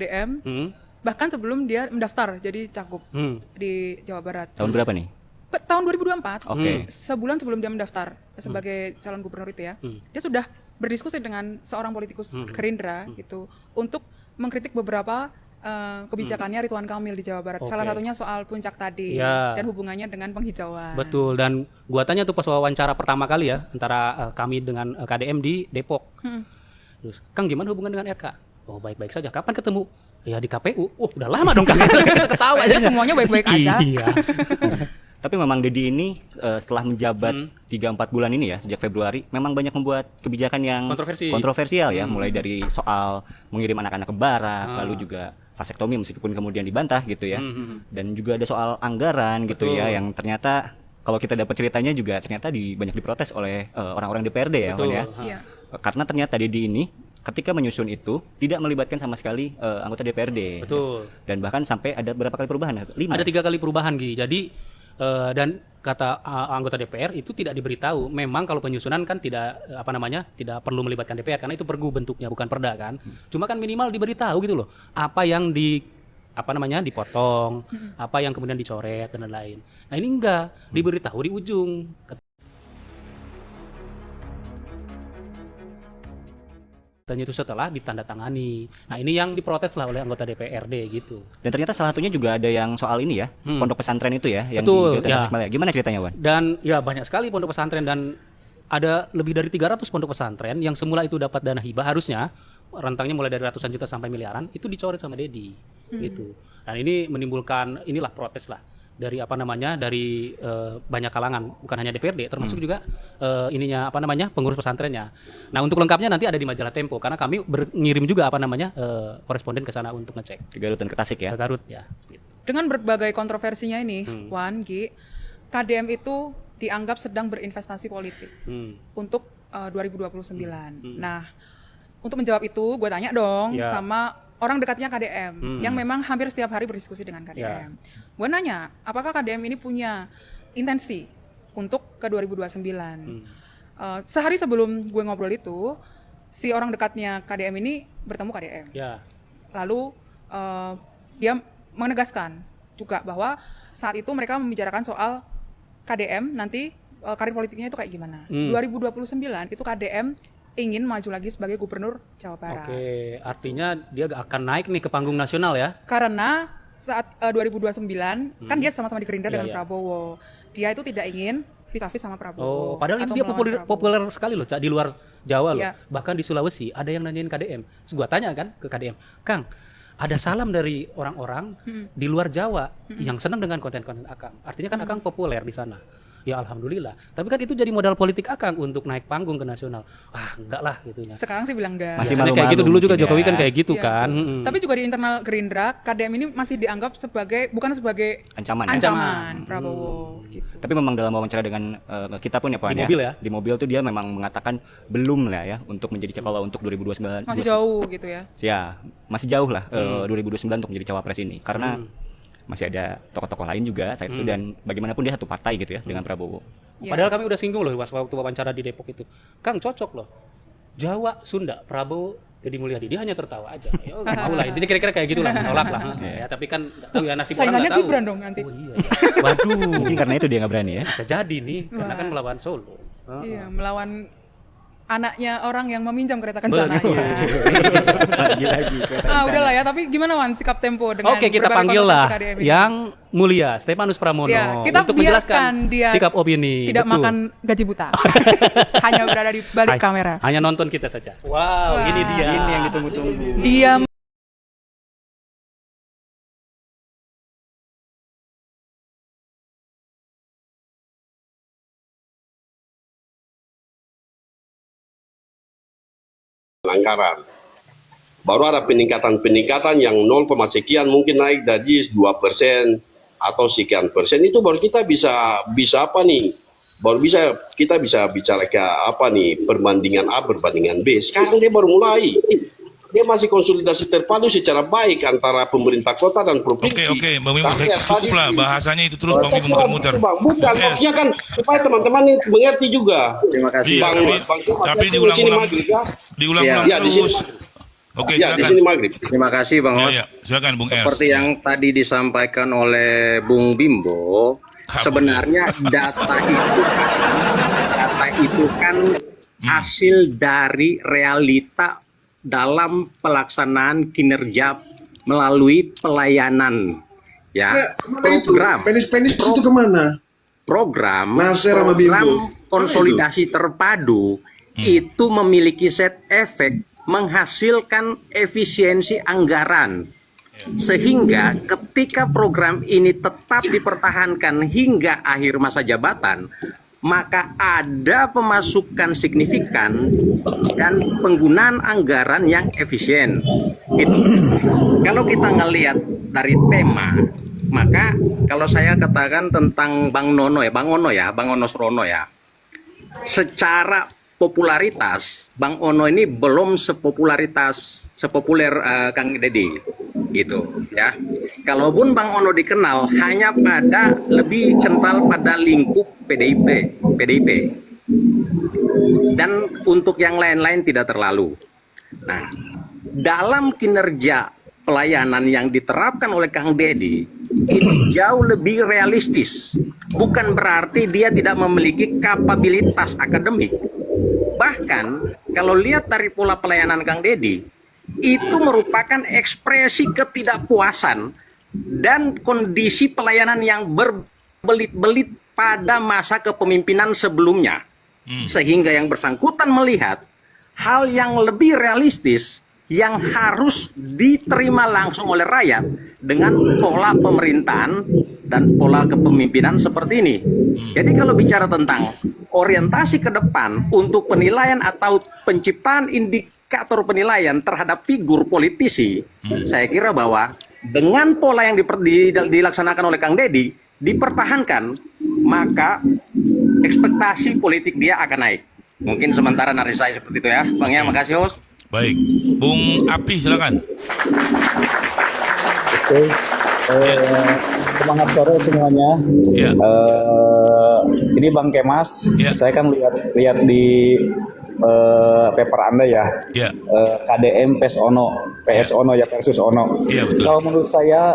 DM, bahkan sebelum dia mendaftar jadi cagup di Jawa Barat. Tahun berapa nih? Tahun 2024, Oke. sebulan sebelum dia mendaftar sebagai calon gubernur itu ya, dia sudah berdiskusi dengan seorang politikus Gerindra gitu untuk mengkritik beberapa kebijakannya Ridwan Kamil di Jawa Barat. Salah satunya soal puncak tadi dan hubungannya dengan penghijauan. Betul, dan gua tanya tuh pas wawancara pertama kali ya antara kami dengan KDM di Depok. Terus, Kang gimana hubungan dengan RK? Oh baik-baik saja. Kapan ketemu? Ya di KPU. Udah lama dong Kang. Kita ketawa aja. Semuanya baik-baik aja. Iya. Tapi memang Deddy ini setelah menjabat 3-4 bulan ini ya, sejak Februari, memang banyak membuat kebijakan yang kontroversial ya, mulai dari soal mengirim anak-anak ke barak, lalu juga vasektomi meskipun kemudian dibantah gitu ya. Dan juga ada soal anggaran gitu ya, yang ternyata kalau kita dapat ceritanya juga ternyata banyak diprotes oleh orang-orang DPRD ya, Wan ya. Karena ternyata Deddy ini ketika menyusun itu tidak melibatkan sama sekali anggota DPRD. Betul. Dan bahkan sampai ada berapa kali perubahan? 5. Ada 3 kali perubahan Gi. Jadi dan kata anggota DPR itu tidak diberitahu. Memang kalau penyusunan kan tidak tidak perlu melibatkan DPR karena itu pergu bentuknya bukan perda kan. Cuma kan minimal diberitahu gitu loh. Apa yang dipotong, apa yang kemudian dicoret dan lain-lain. Nah ini enggak diberitahu di ujung. Katanya itu setelah ditandatangani. Nah ini yang diprotes lah oleh anggota DPRD gitu. Dan ternyata salah satunya juga ada yang soal ini ya, pondok pesantren itu ya, yang Betul, di Tasikmalaya. Gimana ceritanya, Wan? Dan ya banyak sekali pondok pesantren dan ada lebih dari 300 pondok pesantren yang semula itu dapat dana hibah harusnya rentangnya mulai dari ratusan juta sampai miliaran itu dicoret sama Deddy gitu. Dan ini menimbulkan protes lah dari dari banyak kalangan, bukan hanya DPRD termasuk juga pengurus pesantrennya. Nah untuk lengkapnya nanti ada di majalah Tempo karena kami ngirim juga koresponden ke sana untuk ngecek. Ke Garut dan ke Tasik ya. Ke Garut ya. Gitu. Dengan berbagai kontroversinya ini, Wan, Gi, KDM itu dianggap sedang berinvestasi politik untuk 2029. Nah, untuk menjawab itu, gue tanya dong sama orang dekatnya KDM yang memang hampir setiap hari berdiskusi dengan KDM. Gue nanya, apakah KDM ini punya intensi untuk ke 2029? Sehari sebelum gue ngobrol itu, si orang dekatnya KDM ini bertemu KDM. Lalu dia menegaskan juga bahwa saat itu mereka membicarakan soal KDM nanti karir politiknya itu kayak gimana. 2029 itu KDM ingin maju lagi sebagai gubernur Jawa Barat. Oke, artinya dia akan naik nih ke panggung nasional ya? Karena saat 2029 kan dia sama-sama di Gerindra dengan Prabowo. Dia itu tidak ingin vis-a-vis sama Prabowo. Padahal ini dia populer sekali loh, Cak, di luar Jawa loh. Bahkan di Sulawesi ada yang nanyain KDM. Terus gua tanya kan ke KDM, Kang, ada salam dari orang-orang di luar Jawa yang senang dengan konten-konten Akang. Artinya kan Akang populer di sana. Ya alhamdulillah. Tapi kan itu jadi modal politik Akang untuk naik panggung ke nasional. Wah, enggak lah gitunya. Sekarang sih bilang enggak. Masih kayak gitu dulu juga Jokowi kan kayak gitu kan. Tapi juga di internal Gerindra, KDM ini masih dianggap bukan sebagai ancaman Prabowo gitu. Tapi memang dalam wawancara dengan kita pun ya Pak di mobil tuh dia memang mengatakan belum lah ya untuk menjadi cakala untuk 2029. Masih jauh gitu ya. Ya, masih jauh lah 2029 untuk menjadi cawapres ini karena masih ada tokoh-tokoh lain juga saat itu dan bagaimanapun dia satu partai gitu ya dengan Prabowo. Padahal kami udah singgung loh waktu wawancara di Depok itu. Kang cocok loh. Jawa, Sunda, Prabowo, Deddy Mulyadi. Dia hanya tertawa aja. Ya enggak mau lah. Intinya kira-kira kayak gitu lah, menolak lah. Ya, tapi kan enggak tahu ya nasib orang enggak tahu. Saingannya Gibran dong nanti. Oh iya. Waduh. Mungkin karena itu dia enggak berani ya. Bisa jadi nih karena kan melawan Solo. Iya, melawan anaknya orang yang meminjam kereta kencananya. Lagi kereta kencana. Udahlah ya, tapi gimana Wan sikap Tempo dengan Oke, kita panggil lah yang mulia Stefanus Pramono kita untuk menjelaskan dia sikap opini. Tidak makan gaji buta. Hanya berada di balik kamera. Hanya nonton kita saja. Wow, ini dia. Ini yang ditunggu-tunggu. Dia anggaran. Baru ada peningkatan yang 0, sekian mungkin naik dari 2% atau sekian persen itu baru kita bisa apa nih? Baru kita bisa bicara ke apa nih perbandingan A berbandingan B. Sekarang dia baru mulai. Dia masih konsolidasi terpadu secara baik antara pemerintah kota dan provinsi. Oke, cukuplah bahasanya itu terus Bang muter-muter. Bukan, maksudnya kan supaya teman-teman ini mengerti juga. Tapi diulang-ulang Ya, terus. Oke, Ya, di silakan. sini maghrib. Terima kasih Bang Ya, Os. ya. Silakan Bung Ers. Seperti yang tadi disampaikan oleh Bung Bimbo, Kabur. sebenarnya data itu kan hasil dari realita dalam pelaksanaan kinerja melalui pelayanan. Ya, program Penis-penis itu kemana? program Nasir sama Bimbo. konsolidasi terpadu itu memiliki set efek menghasilkan efisiensi anggaran, sehingga ketika program ini tetap dipertahankan hingga akhir masa jabatan, maka ada pemasukan signifikan dan penggunaan anggaran yang efisien. Itu kalau kita ngelihat dari tema, maka kalau saya katakan tentang Bang Ono Srono ya, secara popularitas Bang Ono ini belum sepopuler Kang Deddy gitu ya. Kalaupun Bang Ono dikenal hanya pada lebih kental pada lingkup PDIP dan untuk yang lain-lain tidak terlalu. Nah, dalam kinerja pelayanan yang diterapkan oleh Kang Deddy ini jauh lebih realistis. Bukan berarti dia tidak memiliki kapabilitas akademik. Bahkan kalau lihat dari pola pelayanan Kang Deddy, itu merupakan ekspresi ketidakpuasan dan kondisi pelayanan yang berbelit-belit pada masa kepemimpinan sebelumnya. Sehingga yang bersangkutan melihat hal yang lebih realistis yang harus diterima langsung oleh rakyat dengan pola pemerintahan dan pola kepemimpinan seperti ini. Jadi kalau bicara tentang orientasi ke depan untuk penilaian atau penciptaan indikator penilaian terhadap figur politisi, saya kira bahwa dengan pola yang dilaksanakan oleh Kang Deddy dipertahankan, maka ekspektasi politik dia akan naik. Mungkin sementara narasi saya seperti itu ya, Bang ya. Makasih host. Baik. Bung Api, silakan. Oke, semangat sore semuanya. Ya. Ini Bang Kemas, Ya. saya kan lihat di paper Anda ya. Ya. KDM PS Ono ya versus Ono. Iya, betul. Kalau menurut saya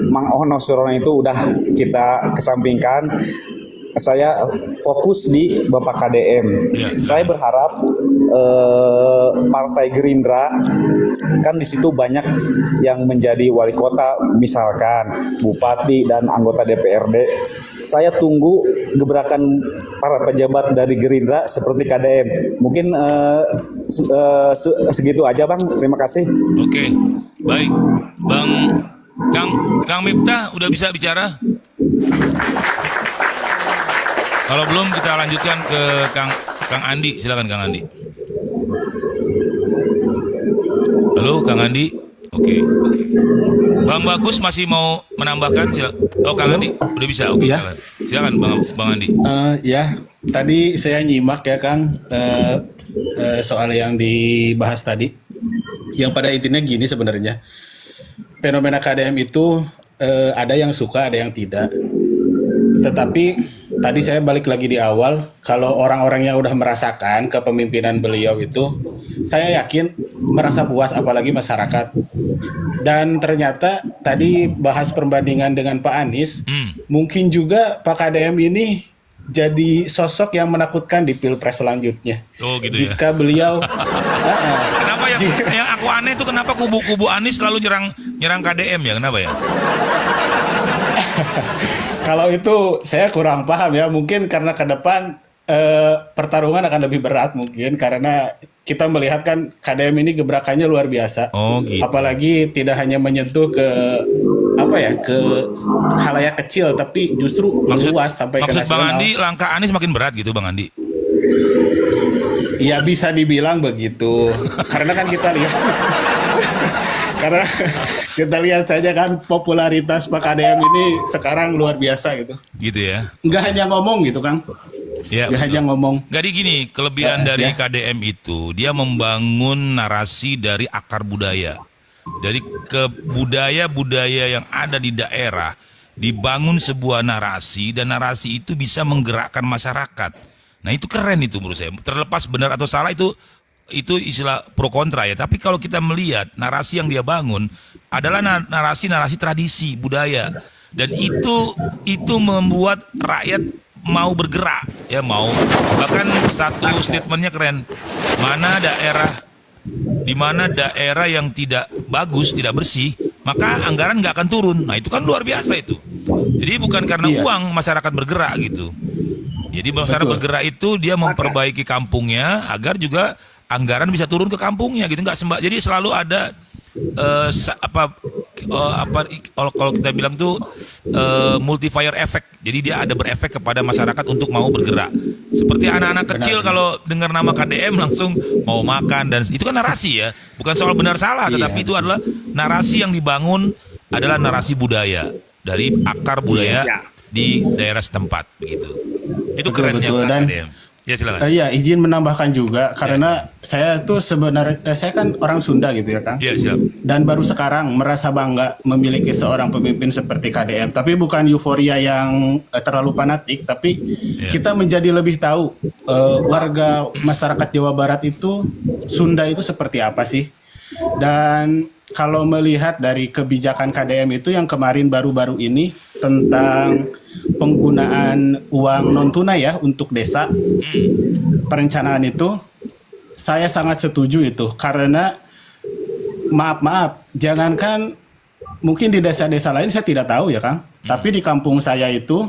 Mang Ono Surono itu udah kita kesampingkan. Saya fokus di Bapak KDM. Ya. Saya berharap Partai Gerindra kan di situ banyak yang menjadi wali kota, misalkan bupati dan anggota DPRD. Saya tunggu gebrakan para pejabat dari Gerindra seperti KDM. Mungkin segitu aja Bang. Terima kasih. Oke. Baik. Kang Miftah udah bisa bicara? Kalau belum kita lanjutkan ke Kang Andi. Silakan Kang Andi. Halo Kang Andi. Oke. Bang Bagus masih mau menambahkan? Oh Kang Andi udah bisa. Oke. Ya. Silakan Bang Andi. Ya, tadi saya nyimak ya Kang soal yang dibahas tadi. Yang pada intinya gini sebenarnya, fenomena KDM itu ada yang suka, ada yang tidak. Tetapi tadi saya balik lagi di awal, kalau orang-orang yang udah merasakan kepemimpinan beliau itu, saya yakin merasa puas, apalagi masyarakat. Dan ternyata tadi bahas perbandingan dengan Pak Anies, mungkin juga Pak KDM ini jadi sosok yang menakutkan di Pilpres selanjutnya. Oh gitu ya. Jika beliau Kenapa yang aku aneh itu kenapa kubu Anies selalu nyerang KDM ya? Kenapa ya? kalau itu saya kurang paham ya. Mungkin karena ke depan pertarungan akan lebih berat mungkin karena kita melihat kan KDM ini gebrakannya luar biasa. Oh gitu. Apalagi tidak hanya menyentuh ke ke halayak kecil, tapi justru luas sampai ke maksud nasional. Bang Andi, langkah Anies makin berat gitu Bang Andi? Ya bisa dibilang begitu. Karena kan kita lihat karena kita lihat saja kan popularitas Pak KDM ini sekarang luar biasa gitu. Gitu ya. Nggak hanya ngomong gitu Kang. Ya, Nggak hanya ngomong. Jadi gini, kelebihan dari KDM itu dia membangun narasi dari akar budaya. Dari ke budaya-budaya yang ada di daerah dibangun sebuah narasi dan narasi itu bisa menggerakkan masyarakat. Nah itu keren itu menurut saya. Terlepas benar atau salah itu itu istilah pro kontra ya. Tapi kalau kita melihat narasi yang dia bangun adalah narasi tradisi budaya, dan itu membuat rakyat mau bergerak ya, mau, bahkan satu statementnya keren, di mana daerah yang tidak bagus, tidak bersih, maka anggaran nggak akan turun. Nah itu kan luar biasa itu. Jadi bukan karena uang masyarakat bergerak gitu. Jadi masyarakat bergerak itu dia memperbaiki kampungnya agar juga anggaran bisa turun ke kampungnya gitu, nggak jadi selalu ada kalau kita bilang tuh multiplier effect. Jadi dia ada berefek kepada masyarakat untuk mau bergerak. Seperti anak-anak kecil kalau dengar nama KDM langsung mau makan, dan itu kan narasi ya, bukan soal benar salah, tetapi itu adalah narasi yang dibangun, adalah narasi budaya dari akar budaya di daerah setempat begitu. Itu kerennya KDM. Ya silakan. Iya, izin menambahkan juga karena saya tuh sebenarnya saya kan orang Sunda gitu ya, Kang. Iya, siap. Dan baru sekarang merasa bangga memiliki seorang pemimpin seperti KDM. Tapi bukan euforia yang terlalu fanatik, tapi kita menjadi lebih tahu warga masyarakat Jawa Barat itu Sunda itu seperti apa sih. Dan kalau melihat dari kebijakan KDM itu yang kemarin baru-baru ini tentang penggunaan uang non tunai ya untuk desa, perencanaan itu saya sangat setuju itu, karena maaf jangankan mungkin di desa-desa lain saya tidak tahu ya Kang, tapi di kampung saya itu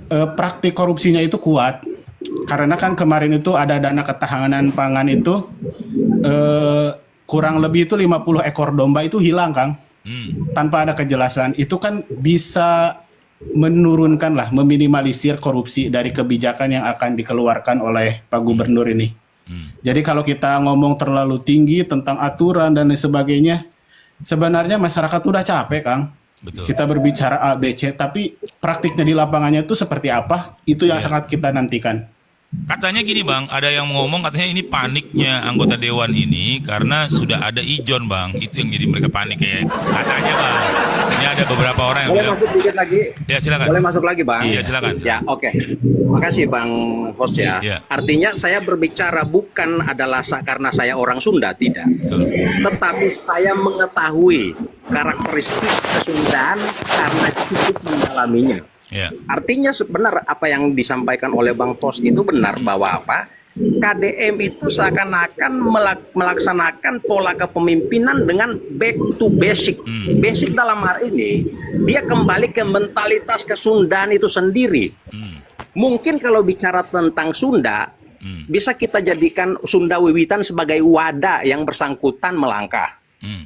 praktik korupsinya itu kuat, karena kan kemarin itu ada dana ketahanan pangan itu kurang lebih itu 50 ekor domba itu hilang Kang, tanpa ada kejelasan. Itu kan bisa menurunkan lah, meminimalisir korupsi dari kebijakan yang akan dikeluarkan oleh Pak Gubernur ini. Jadi kalau kita ngomong terlalu tinggi tentang aturan dan lain sebagainya, sebenarnya masyarakat udah capek Kang. Betul. Kita berbicara A, B, C, tapi praktiknya di lapangannya itu seperti apa, itu yang sangat kita nantikan. Katanya gini Bang, ada yang ngomong katanya ini paniknya anggota dewan ini karena sudah ada ijon Bang, itu yang jadi mereka panik ya. Katanya Bang, ini ada beberapa orang yang Boleh bilang. masuk dikit lagi? Ya silakan. Boleh masuk lagi Bang? Iya silakan. Ya oke. Makasih Bang host ya. Ya. Artinya saya berbicara bukan adalah karena saya orang Sunda, tidak. Tetapi saya mengetahui karakteristik kesundaan karena cukup mendalaminya. Ya. Artinya sebenarnya apa yang disampaikan oleh Bang Pos itu benar, bahwa apa? KDM itu seakan-akan melaksanakan pola kepemimpinan dengan back to basic. Basic dalam hal ini, dia kembali ke mentalitas kesundaan itu sendiri. Mungkin kalau bicara tentang Sunda, bisa kita jadikan Sunda Wiwitan sebagai wadah yang bersangkutan melangkah.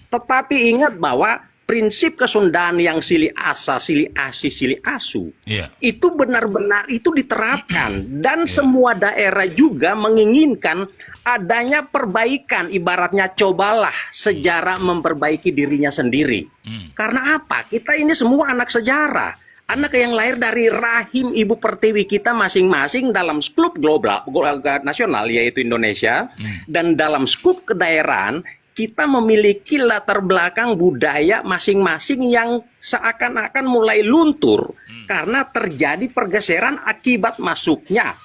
Tetapi ingat bahwa prinsip kesundaan yang sili asa, sili asi, sili asu, itu benar-benar itu diterapkan, dan semua daerah juga menginginkan adanya perbaikan. Ibaratnya cobalah sejarah memperbaiki dirinya sendiri. Karena apa? Kita ini semua anak sejarah, anak yang lahir dari rahim ibu pertiwi kita masing-masing dalam skup global nasional yaitu Indonesia, dan dalam skup kedaerahan kita memiliki latar belakang budaya masing-masing yang seakan-akan mulai luntur karena terjadi pergeseran akibat masuknya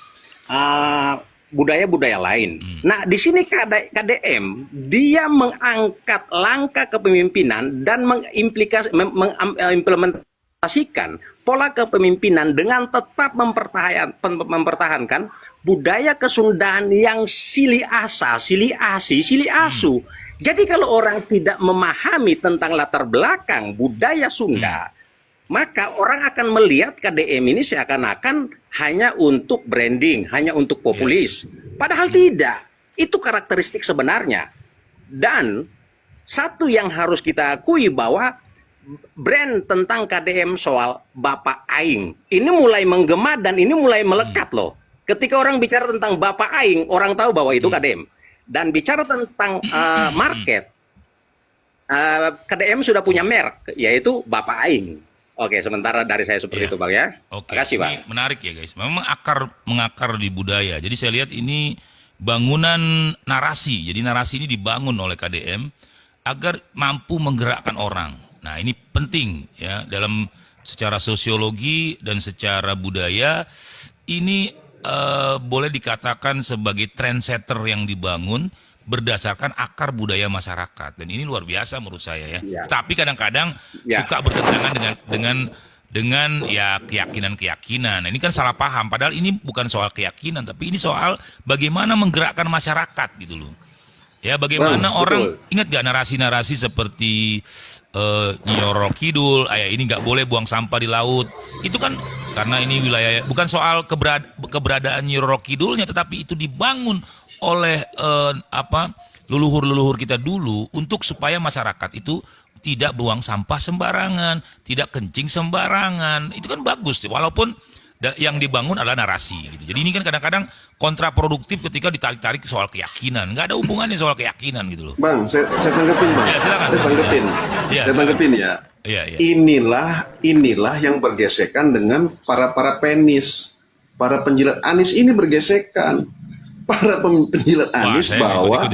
budaya-budaya lain. Nah, di sini KDM dia mengangkat langkah kepemimpinan dan mengimplementasikan pola kepemimpinan dengan tetap mempertahankan budaya kesundaan yang sili asa, sili asi, sili asu. Jadi kalau orang tidak memahami tentang latar belakang budaya Sunda, maka orang akan melihat KDM ini seakan-akan hanya untuk branding, hanya untuk populis. Padahal tidak. Itu karakteristik sebenarnya. Dan satu yang harus kita akui bahwa brand tentang KDM soal Bapak Aing ini mulai menggema dan ini mulai melekat loh. Ketika orang bicara tentang Bapak Aing, orang tahu bahwa itu KDM. Dan bicara tentang market, KDM sudah punya merek, yaitu Bapak Aing. Oke, sementara dari saya seperti itu Bang ya. Oke, terima kasih Bang. ini menarik ya guys. Memang mengakar di budaya. Jadi saya lihat ini bangunan narasi. Jadi narasi ini dibangun oleh KDM agar mampu menggerakkan orang. Nah ini penting ya dalam secara sosiologi dan secara budaya ini boleh dikatakan sebagai trendsetter yang dibangun berdasarkan akar budaya masyarakat, dan ini luar biasa menurut saya ya. Tapi kadang-kadang suka bertentangan dengan ya keyakinan-keyakinan. Nah, ini kan salah paham. Padahal ini bukan soal keyakinan, tapi ini soal bagaimana menggerakkan masyarakat gitu loh. Ya, bagaimana orang ingat gak narasi-narasi seperti Nyi Roro Kidul, ini nggak boleh buang sampah di laut. Itu kan karena ini wilayah, bukan soal keberadaan Nyi Roro Kidulnya, tetapi itu dibangun oleh leluhur-leluhur kita dulu untuk supaya masyarakat itu tidak buang sampah sembarangan, tidak kencing sembarangan. Itu kan bagus, walaupun yang dibangun adalah narasi gitu. Jadi ini kan kadang-kadang kontraproduktif ketika ditarik-tarik soal keyakinan. Nggak ada hubungannya soal keyakinan gitu loh. Bang, saya tanggepin, Bang. Ya, silakan. Saya tanggepin ya. Ya. Inilah yang bergesekan dengan para penis, para penjilat Anies ini bergesekan. Para penjilat Anies bahwa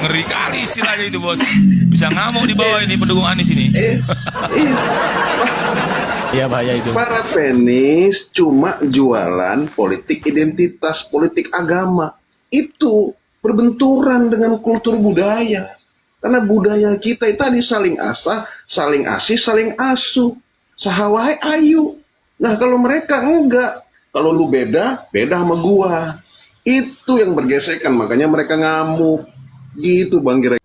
ngeri kali istilahnya itu, Bos. Bisa ngamuk di bawah ini pendukung Anies ini. Iya, bahaya itu. Para penis cuma jualan politik identitas, politik agama. Itu berbenturan dengan kultur budaya. Karena budaya kita itu tadi saling asah, saling asih, saling asuh. Sahawai ayu. Nah, kalau mereka enggak. Kalau lu beda sama gua. Itu yang bergesekan, makanya mereka ngamuk. Gitu Bang, kira